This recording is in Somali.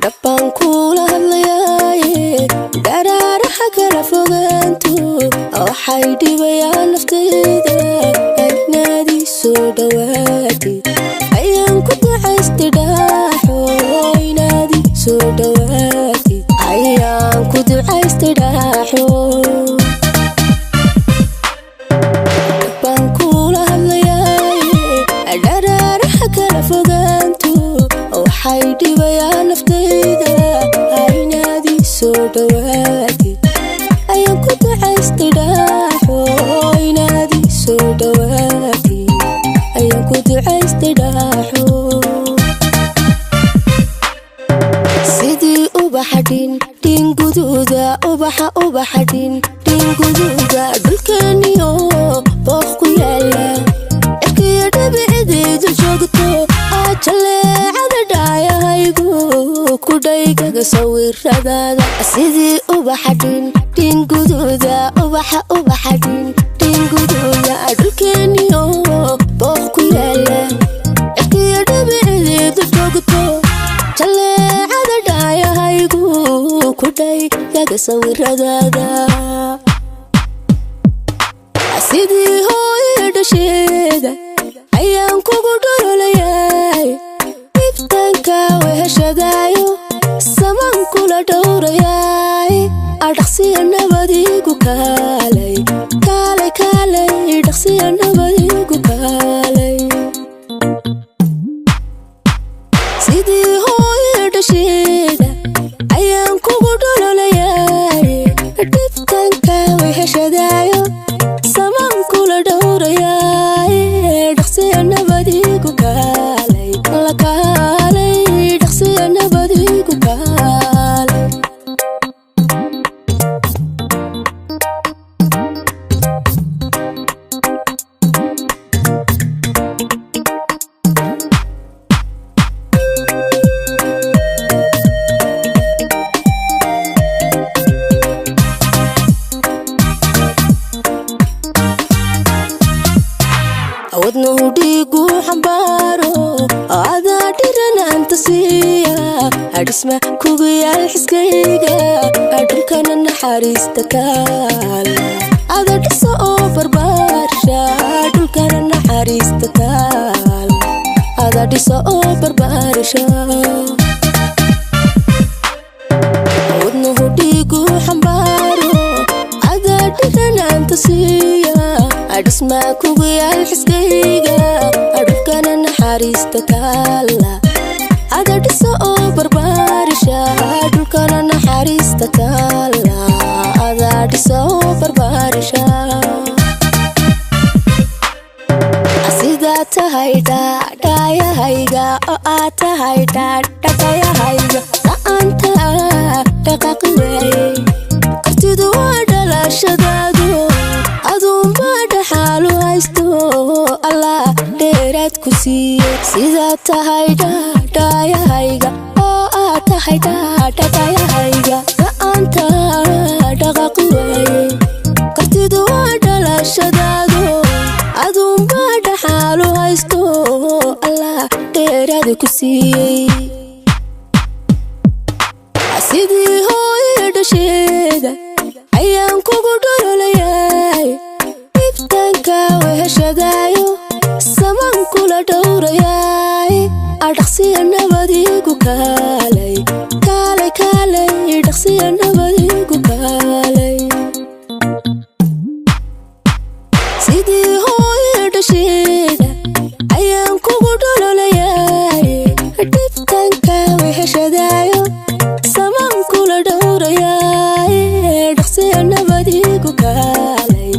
Dabbaan kula hadlayaaye daraaraha kala fogaantu waxay dhibayaan naftayda inaadii soo dhawaatid ayaan ku ducaystay dhaaxo inaadii soo dhawaatid ayaan ku ducaystay dhaaxo dabbaan kula hadlayaaye daraaraha kala fogaantu waxay dhibayaan naftayda inaadii soo dhawaatid ayaan ku ducaystay dhaaxo inaadii soo dhawaatid ayaan ku ducaystay dhaaxo sidii ubaxa dhin guduuda ubaxa dhin guduuda dhulkeeniyo booq ku yaala cirkiyo dhabiceedu joogto jaleecada dhaayahaygu ku dhaygaga sawiradaada sidii ubaxa dhin guduuda ubaxa dhin guduuda dhulkeeniyo booq ku yaala cirkiyo dhabiceedu joogto jaleecada dhaayahaygu ku dhaygaga sawiradaada sidii hooyo dhasheeda ayaan kugu dhololayaay iftaanka weheshadaayo samaan kula dhowrayaay dhaqsiya nabadiigu kaalay dhaqsiya nabadiigu kaalay sidii hooyo dhasheeda ayaan kugu dhololayaay iftaanka weheshadaayo samaan kula dhowrayaay dhaqsiya nabadiigu kaalay dhaqsiya nabadiigu kaalay wadnuhu dhiigu xambaaro adaa dhiranaanta siiya hadhisma kugu yaal xiskayga dhulkana naxariista kaala ada dhiso oo barbaarsha dhulkana naxariista kaala ada dhiso oo barbaarsha wadnuhu dhiigu xambaaro adaa dhiranaanta siiya adhisma kugu yaal xiskayga dhulkana naxariista kaala ada dhiso oo barbaarisha dhulkana naxariista kaala ada dhiso oo barbaarisha sidaa tahay dhaayahayga oo aad tahay dhaqayahayga la'aanta dhaqaaqi waaye kartidu waa dhalashadaadu aduunba dhaxaalu haysto allah dheeraad ku siiye sidaa tahay dhaayahayga oo aad tahay dhaqayahayga la'aanta dhaqaaqi waaye kartidu waa dhalashadaadu aduunba dhaxaalu haysto allah dheeraad ku siiyey sidii hooyo dhasheeda ayaan kugu dhololayaay iftaanka weheshadaayo samaan kula dhowrayaay dhaqsiya nabadiigu kaalay dhaqsiya nabadiigu kaalay sidii hooyo dhasheeda ayaan kugu dhololayaay iftaanka weheshadaayo samaan kula dhowrayaay dhaqsiya nabadiigu kaalay